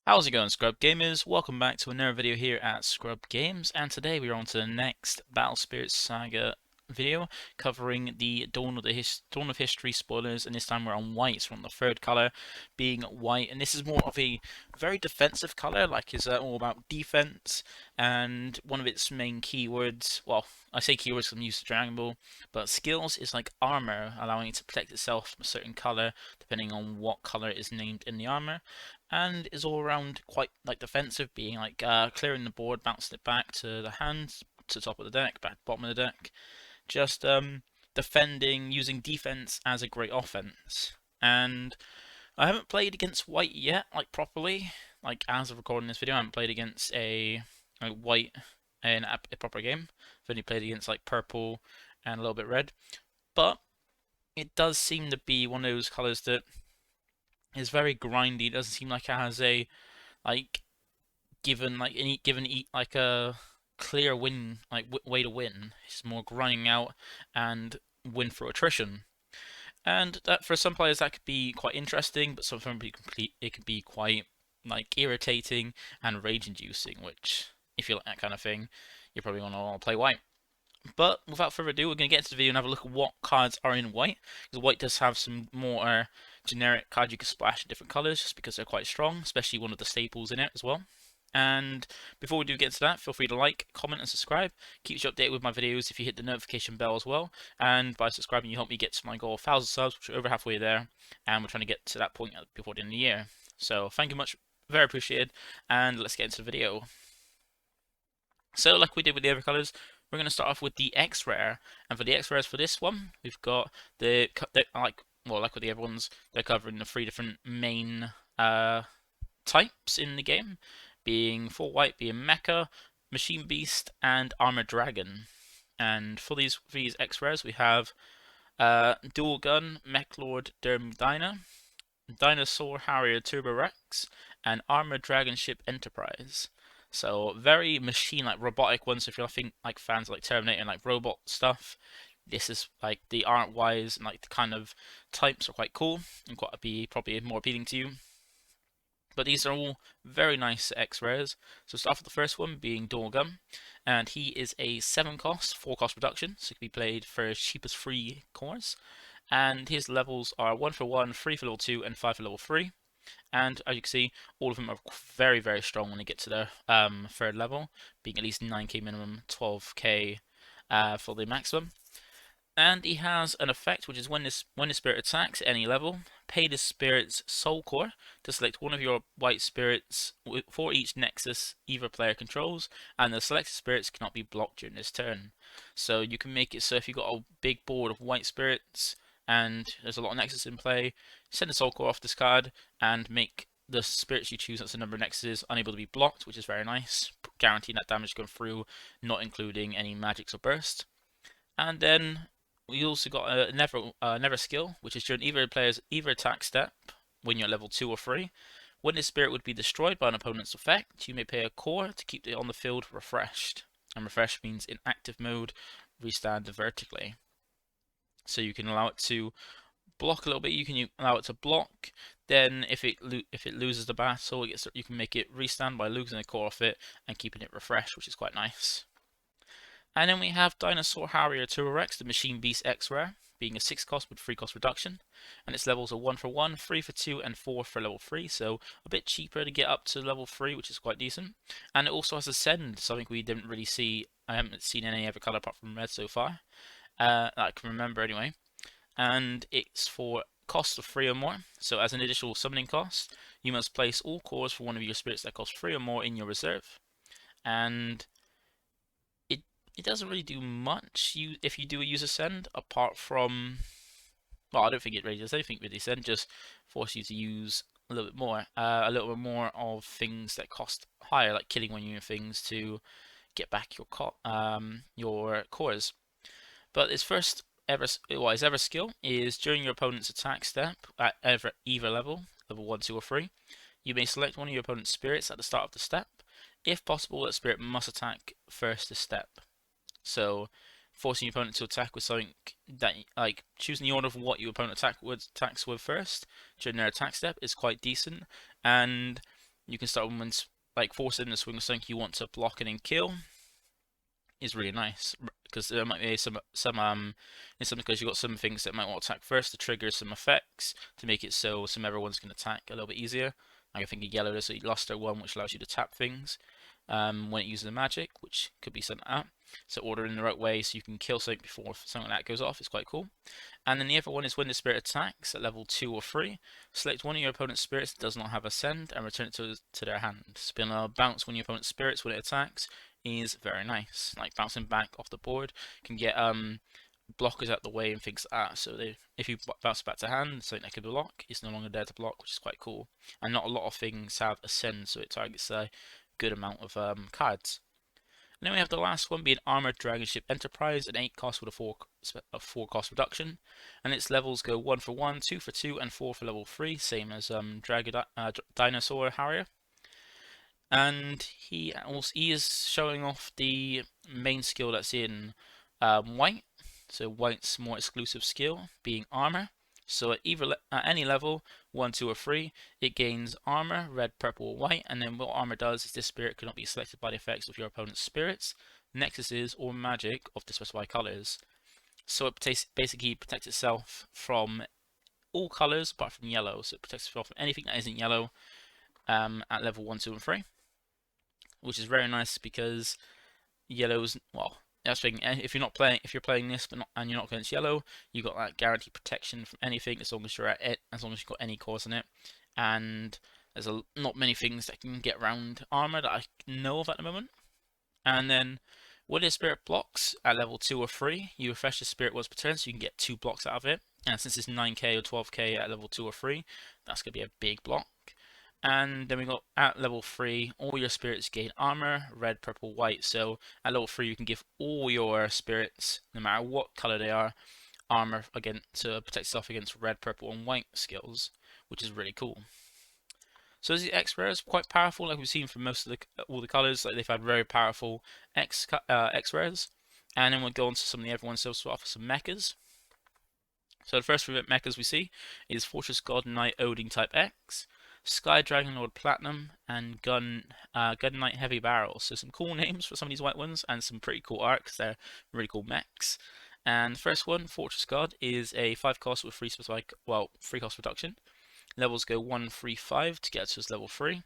How's it going, Scrub Gamers? Welcome back to another video here at Scrub Games, and today we're on to the next Battle Spirits Saga video covering the Dawn of History spoilers, and this time we're on white, so we're on the third color being white, and this is more of a very defensive color, like it's all about defense, and one of its main keywords, well, I say keywords because I'm used to Dragon Ball, but skills is like armor, allowing it to protect itself from a certain color depending on what color is named in the armor, and is all around quite like defensive, being like clearing the board, bouncing it back to the hand, to the top of the deck, back to the bottom of the deck, just defending, using defense as a great offense. And I haven't played against white yet, like properly, like as of recording this video. I haven't played against a white in a proper game. I've only played against like purple and a little bit red, but it does seem to be one of those colors that is very grindy. It doesn't seem like it has a like like a clear win way to win. It's more grinding out and win for attrition. And that for some players that could be quite interesting, but some it could be quite like irritating and rage inducing, which if you like that kind of thing, you're probably gonna want to play white. But without further ado, we're going to get into the video and have a look at what cards are in white. Because white does have some more generic cards you can splash in different colours, just because they're quite strong, especially one of the staples in it as well. And before we do get into that, feel free to like, comment and subscribe. Keeps you updated with my videos if you hit the notification bell as well. And by subscribing you help me get to my goal of 1,000 subs, which are over halfway there. And we're trying to get to that point before the end of the year. So thank you much, very appreciated. And let's get into the video. So like we did with the other colours, we're going to start off with the X rare, and for the X rares for this one, we've got like with the other ones, they're covering the three different main types in the game, being for white being Mecha, Machine Beast, and Armored Dragon. And for these X rares, we have Dual Gun, Mech Lord Dermdina, Dinosaur Harrier Turbo Rex, and Armored Dragon Ship Enterprise. So very machine-like, robotic ones. So if you're like fans of like Terminator and like robot stuff, this is like the art-wise and like the kind of types are quite cool and quite be probably more appealing to you. But these are all very nice X rares. So start with the first one being Dorgum, and he is a 7-cost, 4-cost reduction, so it can be played for as cheap as 3 cores. And his levels are 1 for 1, 3 for level 2, and 5 for level 3. And as you can see, all of them are very, very strong when they get to their third level, being at least 9k minimum, 12k for the maximum. And he has an effect, which is when this spirit attacks at any level, pay the spirit's soul core to select one of your white spirits for each nexus either player controls, and the selected spirits cannot be blocked during this turn. So you can make it so if you've got a big board of white spirits, and there's a lot of nexus in play, send the soul core off this card and make the spirits you choose, that's the number of nexuses, unable to be blocked, which is very nice, guaranteeing that damage going through, not including any magics or burst. And then we also got a never skill, which is during either player's attack step when you're at level 2 or 3. When this spirit would be destroyed by an opponent's effect, you may pay a core to keep it on the field refreshed. And refreshed means in active mode, restand vertically. So you can allow it to block a little bit. You can allow it to block. Then if it loses the battle, you can make it restand by losing a core off it and keeping it refreshed, which is quite nice. And then we have Dinosaur Harrier Turbo Rex, the Machine Beast X rare, being a 6-cost with 3-cost reduction, and its levels are 1 for 1, 3 for 2, and 4 for level 3, so a bit cheaper to get up to level 3, which is quite decent. And it also has Ascend, something we didn't really see. I haven't seen any other color apart from red so far, that I can remember anyway. And it's for cost of 3 or more, so as an additional summoning cost, you must place all cores for one of your spirits that cost 3 or more in your reserve. And it doesn't really do much if you do use Ascend, apart from, well, I don't think it really does anything with Ascend, just force you to use a little bit more of things that cost higher, like killing one of your things to get back your cores. But its ever skill is during your opponent's attack step at either level 1, 2, or 3. You may select one of your opponent's spirits at the start of the step. If possible, that spirit must attack first this step. So forcing your opponent to attack with something that, like, choosing the order of what your opponent attacks with first during their attack step is quite decent. And You can start when like forcing the swing of something you want to block and then kill is really nice because there might be some in some because you've got some things that might want to attack first to trigger some effects to make it so some everyone's can attack a little bit easier. Like I think a yellow there's a luster one which allows you to tap things when it uses the magic, which could be sent out. So order in the right way so you can kill something before something like that goes off. It's quite cool. And then the other one is when the spirit attacks at level 2 or 3, select one of your opponent's spirits that does not have Ascend and return it to their hand. Spin a bounce when your opponent's spirits when it attacks is very nice. Like bouncing back off the board can get blockers out the way and things like that. So if you bounce back to hand, something that could block is no longer there to block, which is quite cool. And not a lot of things have Ascend, so it targets a good amount of cards. And then we have the last one being Armored Dragon Ship Enterprise, an 8 cost with a 4 cost reduction, and its levels go 1 for 1, 2 for 2, and 4 for level 3, same as Dinosaur Harrier. And he is showing off the main skill that's in white, so white's more exclusive skill being armor. So at any level, 1, 2, or 3, it gains armor, red, purple, or white, and then what armor does is this spirit cannot be selected by the effects of your opponent's spirits, nexuses, or magic of the specified colors. So it basically protects itself from all colors apart from yellow, so it protects itself from anything that isn't yellow at level 1, 2, and 3, which is very nice because yellow's, well, that's thing. If you're playing this, and you're not against yellow, you got that guaranteed protection from anything as long as you're at it, as long as you've got any cores in it. And there's not many things that can get around armor that I know of at the moment. And then when the spirit blocks at level 2 or 3, you refresh the spirit once per turn, so you can get 2 blocks out of it. And since it's 9k or 12k at level 2 or 3, that's gonna be a big block. And then we got at level 3, all your spirits gain armor, red, purple, white. So at level 3, you can give all your spirits, no matter what color they are, armor again to protect yourself against red, purple, and white skills, which is really cool. So the X rares quite powerful, like we've seen from most of all the colors. Like they've had very powerful X rares. And then we'll go on to some of the other ones. So we'll start off with some mechas. So the first mechas we see is Fortress God Knight Odin Type X, Sky Dragon Lord Platinum, and Gun Knight Heavy Barrel. So some cool names for some of these white ones, and some pretty cool art because they're really cool mechs. And the first one, Fortress God, is a 5 cost with 3 cost reduction. Levels go 1, 3, 5 to get to his level 3.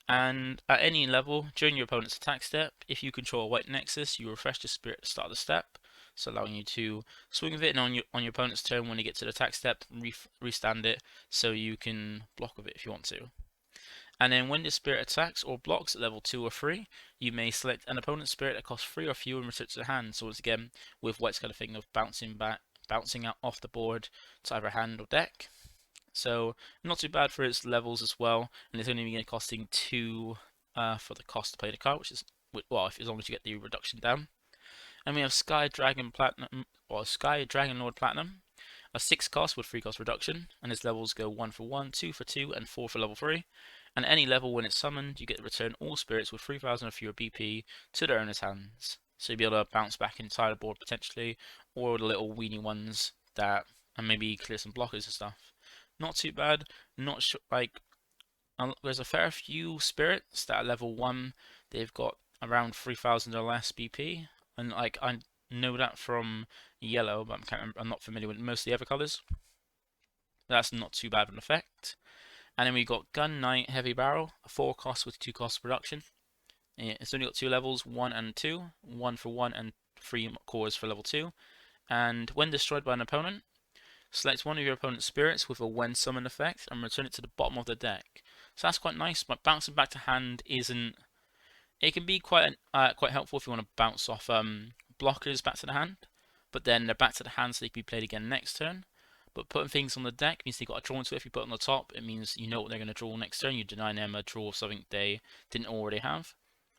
And at any level, during your opponent's attack step, if you control a white nexus, you refresh the spirit at the start of the step, so allowing you to swing with it, and on your opponent's turn when you get to the attack step, restand it so you can block with it if you want to. And then when the spirit attacks or blocks at level 2 or 3, you may select an opponent's spirit that costs 3 or fewer and return it to the hand. So once again, with White's kind of thing of bouncing out off the board to either hand or deck. So not too bad for its levels as well, and it's only going to be costing 2 for the cost to play the card, which is, well, as long as you get the reduction down. And we have Sky Dragon Lord Platinum, a 6 cost with 3 cost reduction, and its levels go 1 for 1, 2 for 2, and 4 for level 3. And at any level when it's summoned, you get to return all spirits with 3,000 or fewer BP to their owner's hands. So you'll be able to bounce back inside the board potentially, or the little weenie ones that, and maybe clear some blockers and stuff. Not too bad. Not sure, like, there's a fair few spirits that at level 1 they've got around 3,000 or less BP, and like I know that from yellow, but I'm not familiar with most of the other colours. That's not too bad of an effect. And then we got Gun Knight Heavy Barrel, a 4 cost with 2 cost reduction. It's only got 2 levels, 1 and 2, 1 for 1 and 3 cores for level 2. And when destroyed by an opponent, select one of your opponent's spirits with a when summon effect and return it to the bottom of the deck. So that's quite nice, but bouncing back to hand isn't. It can be quite helpful if you want to bounce off blockers back to the hand, but then they're back to the hand so they can be played again next turn. But putting things on the deck means they've got to draw into it. If you put it on the top, it means you know what they're going to draw next turn. You deny them a draw of something they didn't already have.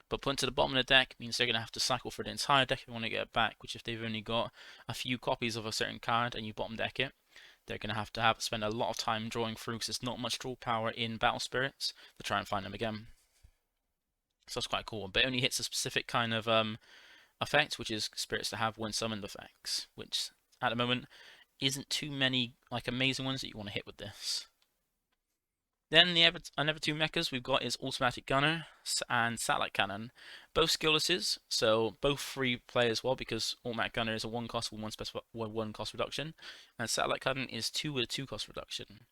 But putting to the bottom of the deck means they're going to have to cycle for the entire deck if they want to get it back, which if they've only got a few copies of a certain card and you bottom deck it, they're going to have spend a lot of time drawing through because there's not much draw power in Battle Spirits to try and find them again. So that's quite cool, but it only hits a specific kind of effect, which is spirits that have when summoned effects, which at the moment isn't too many like amazing ones that you want to hit with this. Then the another two mechas we've got is Automatic Gunner and Satellite Cannon. Both skilllesses, so both free play as well because Automatic Gunner is a 1 cost with one cost reduction, and Satellite Cannon is 2 with a 2 cost reduction.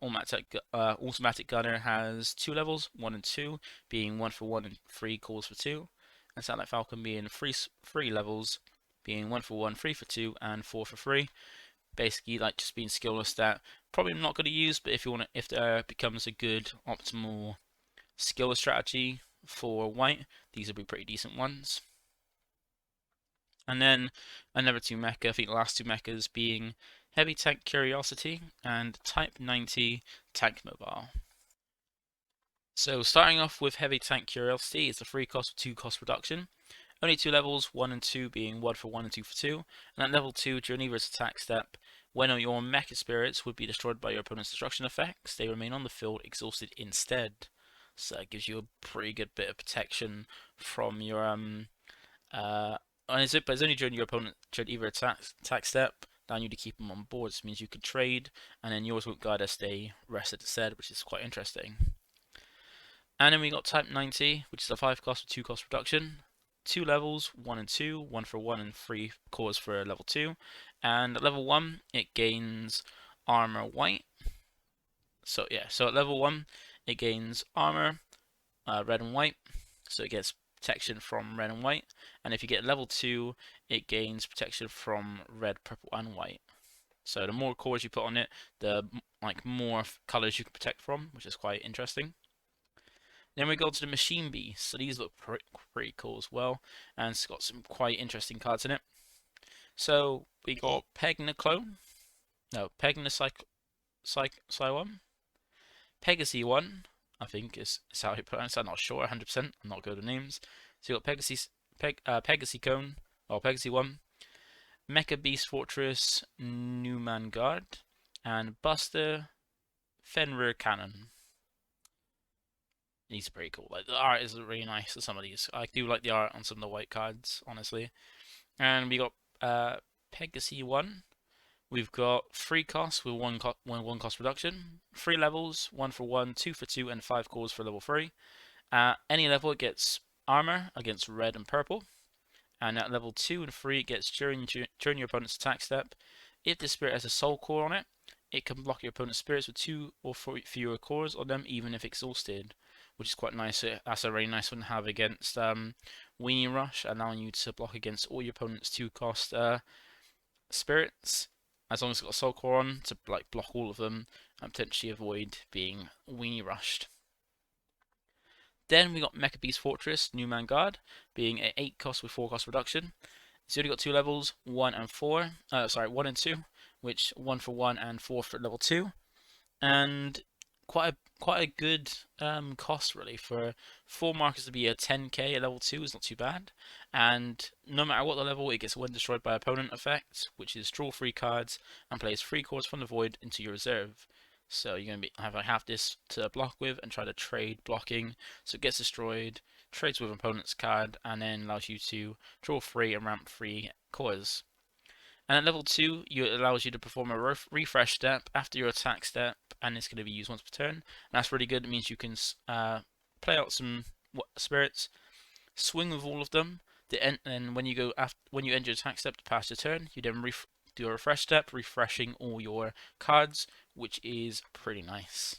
Automatic Gunner has 2 levels, 1 and 2, being 1 for 1 and 3 calls for 2, and Satellite Falcon being 3 levels, being 1 for 1, 3 for 2, and 4 for 3. Basically, like just being skillless that probably not going to use, but if there becomes a good optimal skillless strategy for white, these would be pretty decent ones. And then another two mecha, I think the last two mechas being Heavy Tank Curiosity and Type 90 Tank Mobile. So starting off with Heavy Tank Curiosity, it's a 3 cost with 2 cost reduction. Only 2 levels, 1 and 2 being 1 for 1 and 2 for 2. And at level 2, during either attack step, when your mecha spirits would be destroyed by your opponent's destruction effects, they remain on the field exhausted instead. So it gives you a pretty good bit of protection from your but it's only during your opponent during either attack step, allowing you to keep them on board. This means you could trade, and then yours won't guide as stay rested instead, which is quite interesting. And then we got Type 90, which is a 5 cost with 2 cost reduction. 2 levels, 1 and 2, 1 for 1 and 3 cores for level 2. And at level 1, it gains armor white. So yeah, so at level 1, it gains armor red and white. So it gets protection from red and white. And if you get level 2, it gains protection from red, purple, and white. So the more cores you put on it, the more colors you can protect from, which is quite interesting. Then we go to the Machine Beast. So these look pretty cool as well, and it's got some quite interesting cards in it. So we got Pegna1, Pegasi 1, I think is how you pronounce it. I'm not sure 100%. I'm not good at names. So you got Pegasi Cone, or Pegasi 1, Mecha Beast Fortress, Newman Guard, and Buster Fenrir Cannon. These are pretty cool. Like the art is really nice on some of these. I do like the art on some of the white cards, honestly. And we got Pegasi 1. We've got 3 costs with one cost reduction, 3 levels, 1 for 1, 2 for 2, and 5 cores for level 3. Any level it gets armor against red and purple, and at level 2 and 3 it gets during your opponent's attack step. If the spirit has a soul core on it, it can block your opponent's spirits with 2 or fewer cores on them, even if exhausted, which is quite nice. That's a really nice one to have against Weenie Rush, allowing you to block against all your opponent's 2 cost spirits, as long as it's got a soul core on to block all of them and potentially avoid being Weenie Rushed. Then we got Mecha Beast Fortress, Newman Guard, being an 8 cost with 4 cost reduction. It's only got 2 levels, 1 and 2, which 1 for 1 and 4 for level 2. And quite a good cost really for 4 markers to be a 10k at level 2 is not too bad. And no matter what the level, it gets when destroyed by opponent effect, which is draw 3 cards and plays 3 cores from the void into your reserve. So you're going to have this to block with and try to trade blocking. So it gets destroyed, trades with opponent's card, and then allows you to draw 3 and ramp 3 cores. And at level 2, it allows you to perform a refresh step after your attack step, and it's going to be used once per turn. And that's really good. It means you can play out some spirits, swing with all of them, and when you end your attack step to pass your turn, you then do a refresh step, refreshing all your cards, which is pretty nice.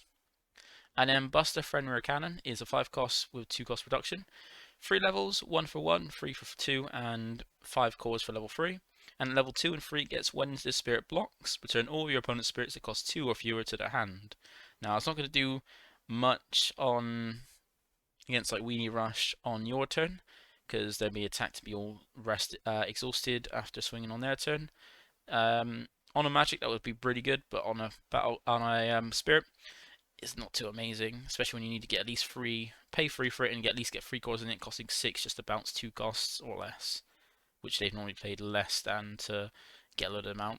And then Buster Fenrir Cannon is a 5 cost with 2 cost reduction. 3 levels, 1 for 1, 3 for 2, and 5 cores for level 3. And level 2 and 3 gets when this spirit blocks, return all your opponent's spirits that cost 2 or fewer to their hand. Now, it's not going to do much on against Weenie Rush on your turn, because they'll be attacked to be all exhausted after swinging on their turn. On a magic, that would be pretty good, but on a spirit, it's not too amazing, especially when you need to get at least pay 3 for it and at least get 3 cores in it, costing 6 just to bounce 2 costs or less, which they've normally played less than to get a load of them out.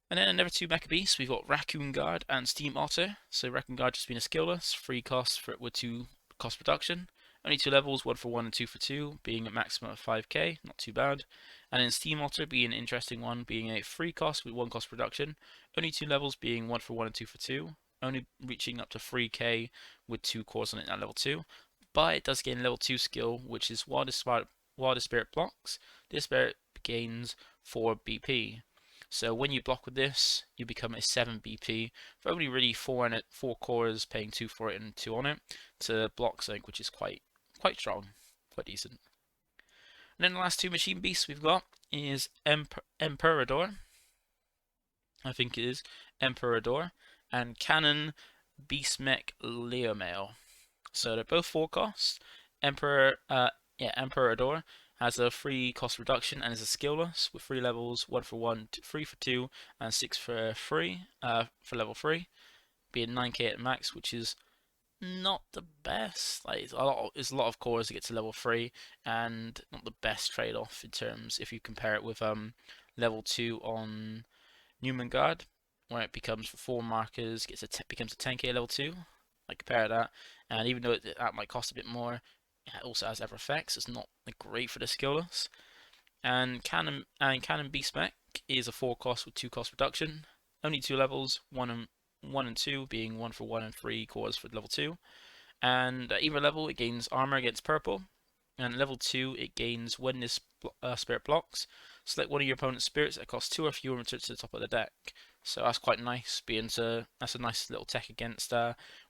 And then another 2 Mecha Beasts, we've got Raccoon Guard and Steam Otter. So Raccoon Guard just being a skillless, 3 costs for it with 2 cost reduction. Only 2 levels, 1 for 1 and 2 for 2, being a maximum of 5k, not too bad. And then Steam Otter being an interesting one, being a 3 cost with 1 cost reduction. Only 2 levels, being 1 for 1 and 2 for 2, only reaching up to 3k with 2 cores on it at level 2. But it does gain level 2 skill, which is while the spirit blocks, this spirit gains 4 BP. So when you block with this, you become a 7 BP for only really 4 cores, paying 2 for it and 2 on it to block something, which is quite strong, quite decent. And then the last 2 machine beasts we've got is Emperador, I think it is Emperador, and Cannon Beastmech Leomail. So they're both 4 costs. Emperador has a 3 cost reduction and is a skillless with 3 levels, 1 for 1, 3 for 2, and 6 for 3 for level 3, being 9k at max, which is not the best. Like it's a lot of cores to get to level 3, and not the best trade-off in terms if you compare it with level 2 on Newman Guard, where it becomes for 4 markers, becomes a 10k level 2. Like compare that, and even though that might cost a bit more, it also has other effects. It's not great for the skillless. And Cannon Beastmech is a 4 cost with 2 cost reduction. Only 2 levels, 1 and 2 being 1 for 1 and 3 cores for level 2. And at either level, it gains armor against purple. And level 2, it gains when this spirit blocks. Select one of your opponent's spirits that costs 2 or fewer and return to the top of the deck. So that's quite nice, that's a nice little tech against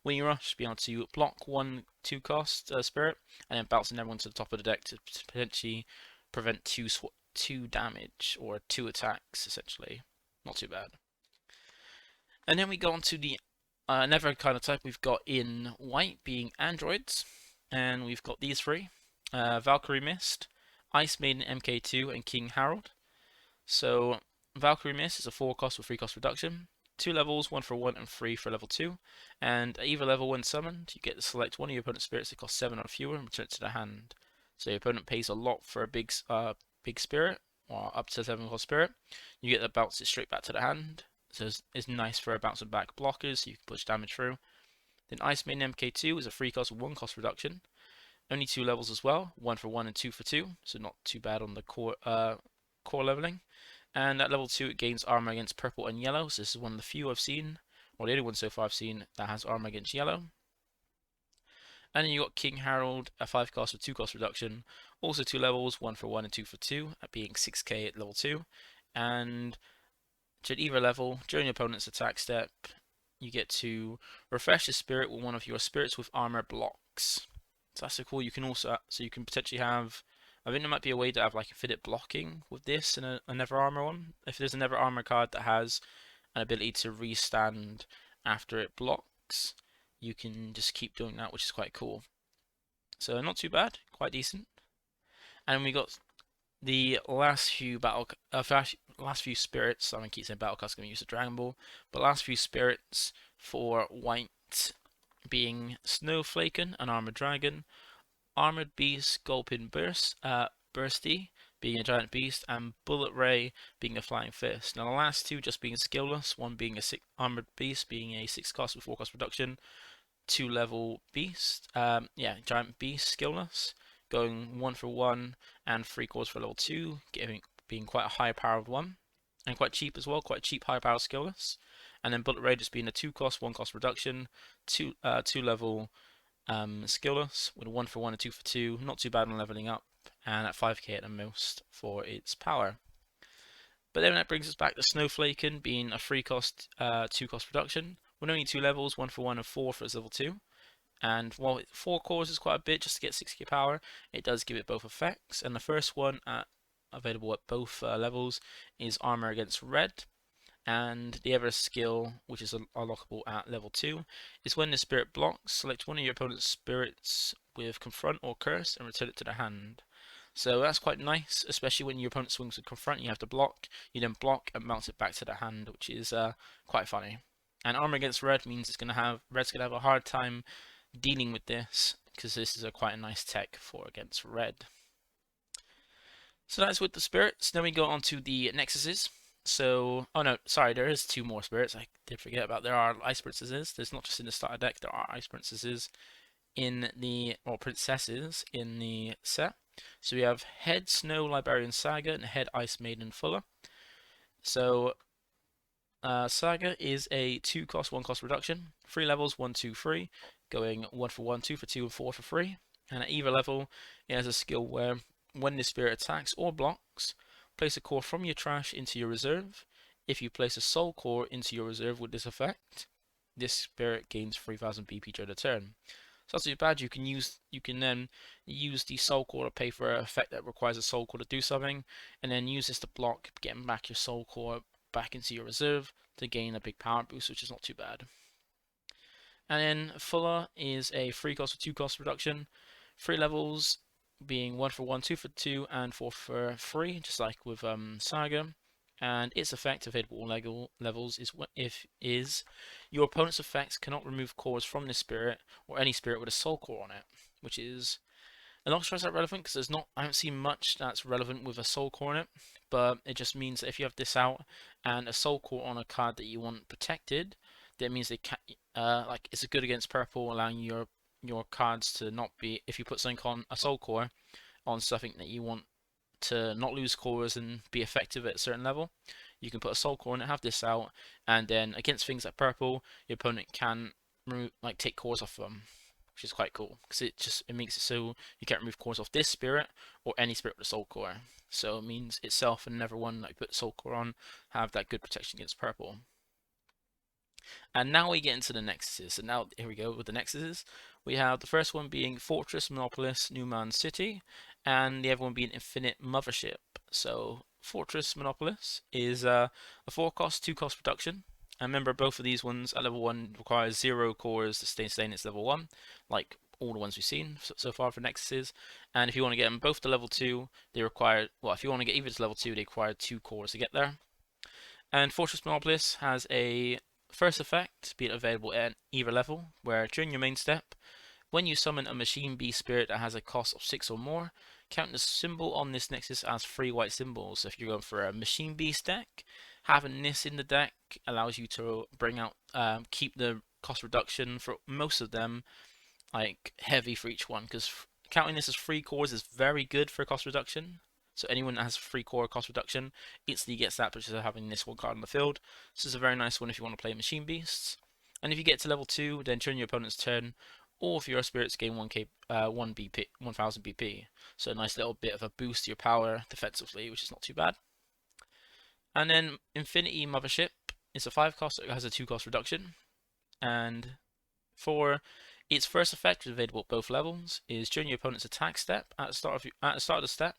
Winnie Rush, being able to block 1 2 cost spirit, and then bouncing everyone to the top of the deck to potentially prevent 2 damage, or 2 attacks, essentially. Not too bad. And then we go on to the another kind of type we've got in white, being androids. And we've got these 3. Valkyrie Mist, Ice Maiden MK2, and King Harold. So Valkyrie Mist is a 4 cost with 3 cost reduction. 2 levels, 1 for 1 and 3 for level 2. And at either level when summoned, you get to select one of your opponent's spirits that cost 7 or fewer and return it to the hand. So your opponent pays a lot for a big spirit, or up to 7 cost spirit. You get to bounce it straight back to the hand. So it's nice for a bouncing back blockers, so you can push damage through. Then Ice Maiden MK2 is a 3 cost with 1 cost reduction. Only 2 levels as well, 1 for 1 and 2 for 2, so not too bad on the core leveling. And at level 2, it gains armor against purple and yellow, so this is one of the few I've seen, or the only one so far I've seen that has armor against yellow. And then you got King Harold, a 5 cost with 2 cost reduction, also 2 levels, 1 for 1 and 2 for 2, at being 6k at level 2. And at either level, during your opponent's attack step, you get to refresh the spirit with one of your spirits with armor blocks. So that's so cool. You can also, so you can potentially have, I think there might be a way to have like infinite blocking with this and a Never Armor one. If there's a Never Armor card that has an ability to restand after it blocks, you can just keep doing that, which is quite cool. So not too bad, quite decent. And we got the last few spirits. I'm gonna keep saying battle cards. I'm gonna use the Dragon Ball, but last few spirits for white, being Snowflaken, an armored dragon, Armored Beast, Gulpin Bursty, being a giant beast, and Bullet Ray, being a flying fist. Now the last 2 just being skillless, one being a Armored Beast, being a 6 cost with 4 cost reduction, 2 level beast, giant beast skillless, going 1 for 1 and 3 cores for level 2, being quite a high powered one, and quite cheap as well, quite cheap high power skillless. And then Bullet Ray just being a 2 cost, 1 cost reduction, 2 level skillless with a 1 for 1 and 2 for 2, not too bad on leveling up, and at 5k at the most for its power. But then that brings us back to Snowflaken, being a 3 cost, 2 cost reduction, with only 2 levels, 1 for 1 and 4 for its level 2. And while 4 cores is quite a bit just to get 6k power, it does give it both effects. And the first one available at both levels is Armor against Red. And the other skill, which is unlockable at level 2, is when the spirit blocks, select one of your opponent's spirits with Confront or Curse and return it to the hand. So that's quite nice, especially when your opponent swings with Confront and you have to block. You then block and bounce it back to the hand, which is quite funny. And Armor against Red means Red's gonna have a hard time dealing with this, because this is quite a nice tech for against Red. So that's with the spirits. Then we go on to the Nexuses. So, oh no, sorry, there is 2 more spirits. I did forget about. There are Ice Princesses. There's not just in the starter deck. There are Ice Princesses princesses in the set. So we have Head Snow Librarian Saga and Head Ice Maiden Fuller. So Saga is a 2 cost, 1 cost reduction. 3 levels, 1, 2, 3, going 1 for 1, 2 for 2, and 4 for 3. And at either level, it has a skill where when this spirit attacks or blocks, place a core from your trash into your reserve. If you place a soul core into your reserve with this effect, this spirit gains 3000 BP during the turn. So that's too bad. You can then use the soul core to pay for an effect that requires a soul core to do something, and then use this to block, getting back your soul core back into your reserve to gain a big power boost, which is not too bad. And then Fuller is a 3 cost or 2 cost reduction. 3 levels being 1 for 1, 2 for 2, and 4 for 3, just like with Saga. And its effect available all levels is your opponent's effects cannot remove cores from this spirit or any spirit with a soul core on it, which is I'm not sure it's that relevant because I haven't seen much that's relevant with a soul core on it, but it just means that if you have this out and a soul core on a card that you want protected, that means they can like it's good against purple, allowing your cards to not be, if you put something on a soul core on something that you want to not lose cores and be effective at a certain level, you can put a soul core on it, have this out, and then against things like purple, your opponent can take cores off them, which is quite cool because it makes it so you can't remove cores off this spirit or any spirit with a soul core. So it means itself and everyone that you put soul core on have that good protection against purple. And now we get into the nexuses. So now here we go with the nexuses. We have the first one being Fortress, Monopolis, Newman City, and the other one being Infinite Mothership. So Fortress, Monopolis is a 4 cost, 2 cost reduction. And remember, both of these ones at level 1 requires 0 cores to stay in its level 1, like all the ones we've seen so far for nexuses. And if you want to get them both to level 2, they require, well, if you want to get either to level 2, they require 2 cores to get there. And Fortress Monopolis has a first effect, being available at either level, where during your main step, when you summon a Machine Bee spirit that has a cost of 6 or more, count the symbol on this nexus as 3 white symbols. So if you're going for a Machine Beast deck, having this in the deck allows you to bring out, keep the cost reduction for most of them like heavy for each one, because counting this as 3 cores is very good for a cost reduction. So anyone that has 3 core cost reduction instantly gets that, which is having this one card on the field. This is a very nice one if you want to play Machine Beasts. And if you get to level 2, then during your opponent's turn, all of your spirits gain 1 BP, 1000 BP. So a nice little bit of a boost to your power defensively, which is not too bad. And then Infinity Mothership is a 5 cost, it has a 2 cost reduction. And for its first effect, available at both levels, is during your opponent's attack step. At the start of the step,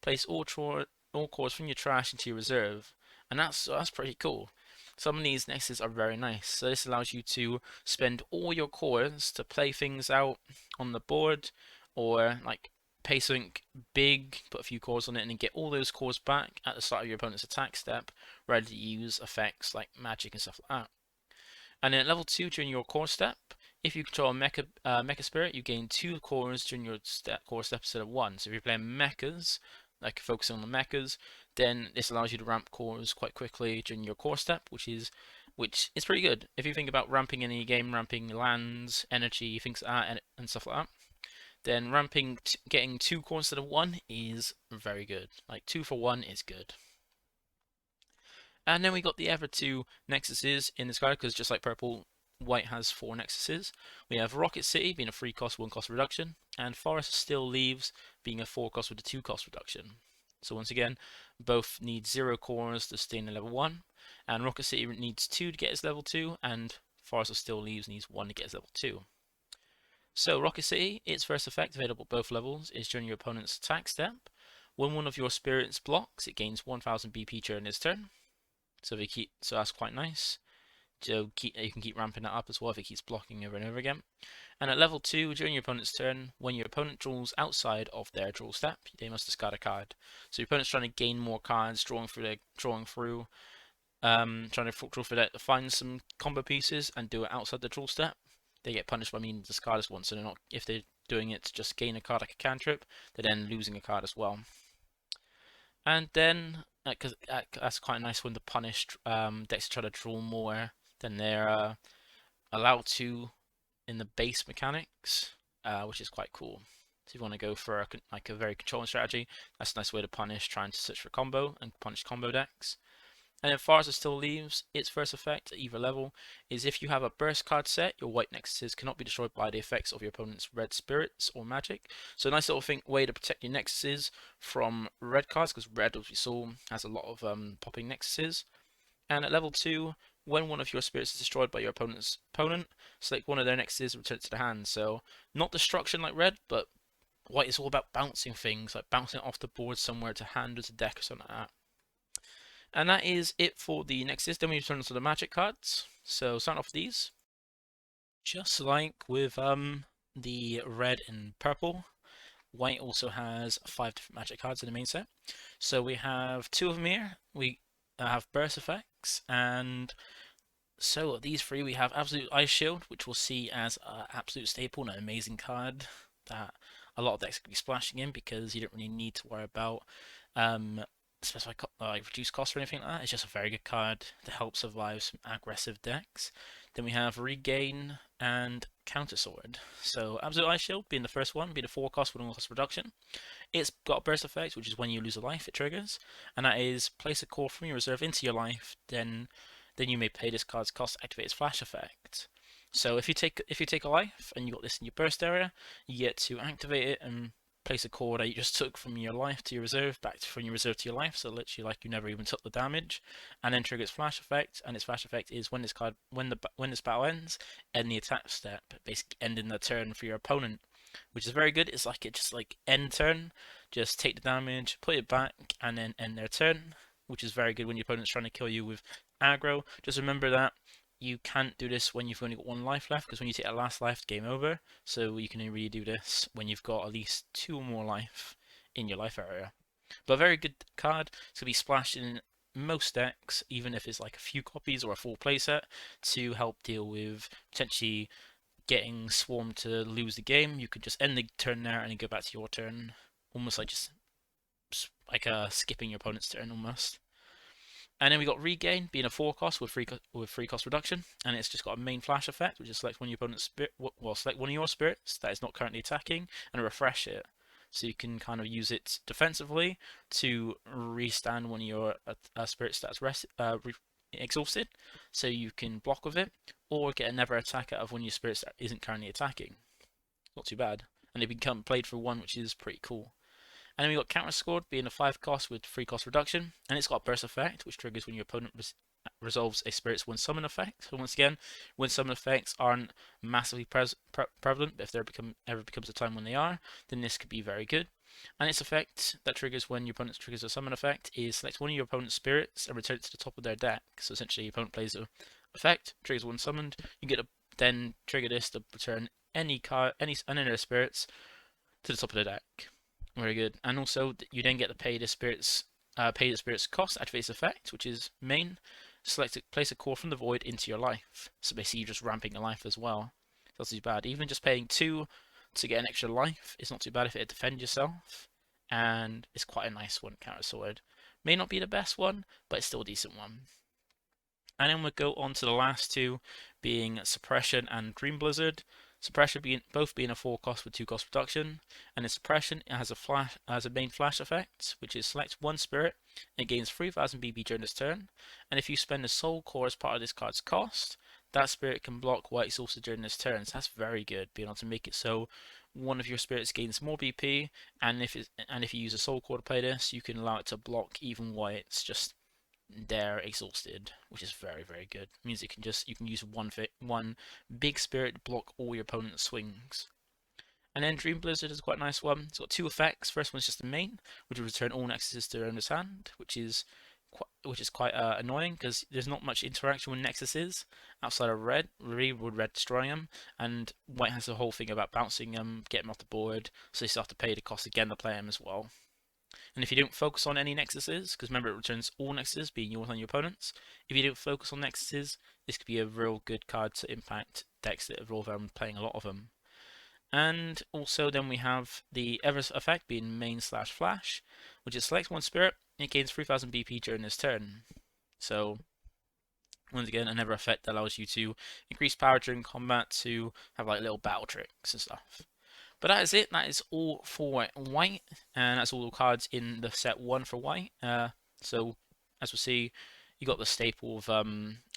place all cores from your trash into your reserve, and that's pretty cool. Some of these nexuses are very nice. So this allows you to spend all your cores to play things out on the board, or like pay something big, put a few cores on it, and then get all those cores back at the start of your opponent's attack step, ready to use effects like magic and stuff like that. And then at level 2, during your core step, if you control a mecha spirit, you gain 2 cores during your core step instead of 1. So if you're playing mechas, like focusing on the mechas, then this allows you to ramp cores quite quickly during your core step, which is pretty good. If you think about ramping any game, ramping lands, energy, things like that, and stuff like that, then getting 2 cores instead of 1 is very good. Like 2 for 1 is good. And then we got the other 2 nexuses in this card, because just like purple, white has 4 nexuses. We have Rocket City being a 3 cost, 1 cost reduction, and Forest of Still Leaves being a 4 cost with a 2 cost reduction. So once again, both need 0 cores to stay in level 1, and Rocket City needs 2 to get its level 2, and Forest of Still Leaves needs 1 to get its level 2. So Rocket City, its first effect available at both levels is during your opponent's attack step. When one of your spirits blocks, it gains 1000 BP during its turn. So that's quite nice. So you can keep ramping that up as well if it keeps blocking over and over again. And at level 2, during your opponent's turn, when your opponent draws outside of their draw step, they must discard a card. So your opponent's trying to gain more cards, trying to draw through that to find some combo pieces and do it outside the draw step. They get punished by meaning discard this one. So if they're doing it to just gain a card like a cantrip, they're then losing a card as well. And then, because that's quite a nice one to punish decks to try to draw more than they're allowed to in the base mechanics, which is quite cool. So if you want to go for a very controlling strategy, that's a nice way to punish trying to search for combo and punish combo decks. And then Farza still leaves its first effect at either level is if you have a burst card set, your white nexuses cannot be destroyed by the effects of your opponent's red spirits or magic. So a nice little way to protect your nexuses from red cards, because red, as we saw, has a lot of popping nexuses. And at level 2, when one of your spirits is destroyed by your opponent's opponent, select one of their nexuses and return it to the hand. So not destruction like red, but white is all about bouncing things, like bouncing it off the board somewhere to hand or to deck or something like that. And that is it for the Nexus. Then we turn to the magic cards. So starting off with these. Just like with the red and purple, white also has 5 different magic cards in the main set. So we have 2 of them here. We have burst effects, and so these 3 we have Absolute Ice Shield, which we'll see as an absolute staple and an amazing card that a lot of decks could be splashing in because you don't really need to worry about specified like reduced cost or anything like that. It's just a very good card to help survive some aggressive decks. Then we have Regain and Counter Sword. So Absolute Ice Shield being the first one, being a 4 cost with 1 cost reduction. It's got a burst effect, which is when you lose a life, it triggers, and that is place a core from your reserve into your life, then you may pay this card's cost to activate its flash effect. So if you take a life and you got this in your burst area, you get to activate it and place a core that you just took from your life to your reserve back from your reserve to your life, so literally like you never even took the damage, and then trigger its flash effect. And its flash effect is when this battle ends, end the attack step, basically ending the turn for your opponent, which is very good. It's like it just like end turn, just take the damage, put it back, and then end their turn, which is very good when your opponent's trying to kill you with aggro. Just remember that you can't do this when you've only got 1 life left, because when you take a last life, game over. So you can only really do this when you've got at least 2 more life in your life area. But a very good card. It's going to be splashed in most decks, even if it's like a few copies or a full playset, to help deal with potentially getting swarmed to lose the game. You could just end the turn there and then go back to your turn, almost like just like skipping your opponent's turn almost. And then we got Regain being a 4 cost with 3 cost reduction, and it's just got a main flash effect, which is select one of your opponent's select one of your spirits that is not currently attacking and refresh it. So you can kind of use it defensively to restand one of your spirits that's exhausted, so you can block with it, or get another attack out of one of your spirits that isn't currently attacking. Not too bad. And they become played for 1, which is pretty cool. And then we got Counter Sword being a 5 cost with 3 cost reduction, and it's got burst effect, which triggers when your opponent resolves a spirit's win summon effect. So once again, win summon effects aren't massively prevalent, but if there ever becomes a time when they are, then this could be very good. And its effect that triggers when your opponent triggers a summon effect is select one of your opponent's spirits and return it to the top of their deck. So essentially, your opponent plays an effect, triggers one summoned, you get to then trigger this to return any of their spirits to the top of the deck. Very good. And also, you then get to pay the spirit's cost, activates effect, which is main. Select place a core from the void into your life. So basically, you're just ramping a life as well. That's not too bad. Even just paying 2 to get an extra life is not too bad if it defend yourself. And it's quite a nice one, Counter Sword. May not be the best one, but it's still a decent one. And then we'll go on to the last 2, being Suppression and Dream Blizzard. Suppression both being a 4 cost with 2 cost reduction, and in Suppression it has a main flash effect, which is select one spirit, and it gains 3000 BB during this turn, and if you spend a soul core as part of this card's cost, that spirit can block white exhausted during this turn. So that's very good, being able to make it so one of your spirits gains more BP, and if you use a soul core to play this, you can allow it to block even while it's just they're exhausted, which is very, very good. It means you can use one big spirit to block all your opponent's swings. And then Dream Blizzard is quite a nice one. It's got 2 effects. First one's just the main, which will return all nexuses to their owner's hand, which is quite annoying because there's not much interaction with nexuses outside of red. Would red destroying them, and white has the whole thing about bouncing them, getting them off the board, so you still have to pay the cost again to play them as well. And if you don't focus on any nexuses, because remember it returns all nexuses, being yours and your opponents, if you don't focus on nexuses, this could be a real good card to impact decks that revolve around playing a lot of them. And also then we have the Everest effect being main/flash, which is select one spirit, and it gains 3000 BP during this turn. So once again, another effect that allows you to increase power during combat to have like little battle tricks and stuff. But that is it. That is all for white, and that's all the cards in the set 1 for white. So, as we'll see, You got the staple of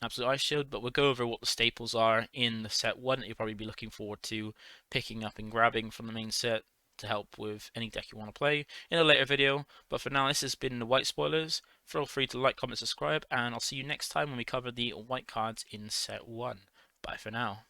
Absolute Ice Shield, but we'll go over what the staples are in the set 1 that you'll probably be looking forward to picking up and grabbing from the main set to help with any deck you want to play in a later video. But for now, this has been the White Spoilers. Feel free to like, comment, subscribe, and I'll see you next time when we cover the white cards in set 1. Bye for now.